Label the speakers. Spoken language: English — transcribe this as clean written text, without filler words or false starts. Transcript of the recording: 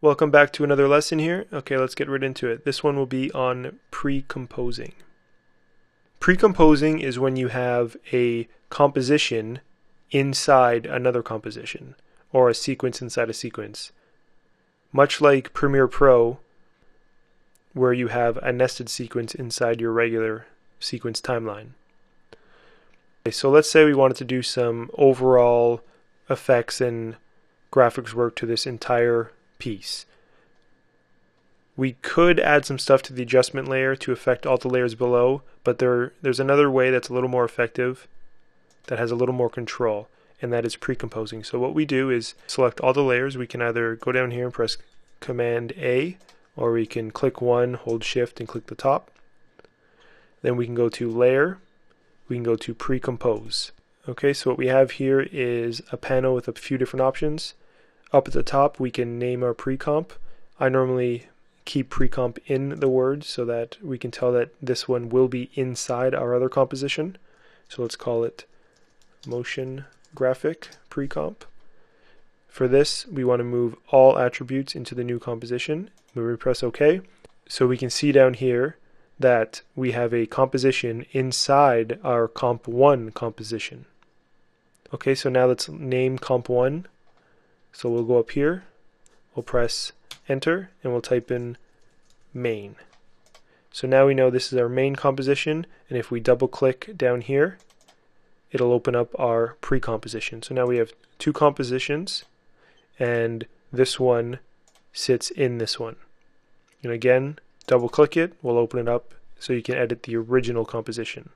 Speaker 1: Welcome back to another lesson here. Okay, let's get right into it. This one will be on precomposing. Precomposing is when you have a composition inside another composition, or a sequence inside a sequence. Much like Premiere Pro, where you have a nested sequence inside your regular sequence timeline. Okay, so let's say we wanted to do some overall effects and graphics work to this entire piece. We could add some stuff to the adjustment layer to affect all the layers below, but there's another way that's a little more effective, that has a little more control, and that is precomposing. So what we do is select all the layers. We can either go down here and press Command A, or we can click one, hold Shift, and click the top. Then we can go to Layer, we can go to Precompose. Okay, so what we have here is a panel with a few different options. Up at the top we can name our precomp. I normally keep precomp in the word so that we can tell that this one will be inside our other composition. So let's call it motion graphic precomp. For this we want to move all attributes into the new composition. We press OK. So we can see down here that we have a composition inside our comp1 composition. Okay, so now let's name comp1. So we'll go up here, we'll press enter, and we'll type in main. So now we know this is our main composition, and if we double click down here, it'll open up our pre-composition. So now we have two compositions, and this one sits in this one. And again, double click it, we'll open it up so you can edit the original composition.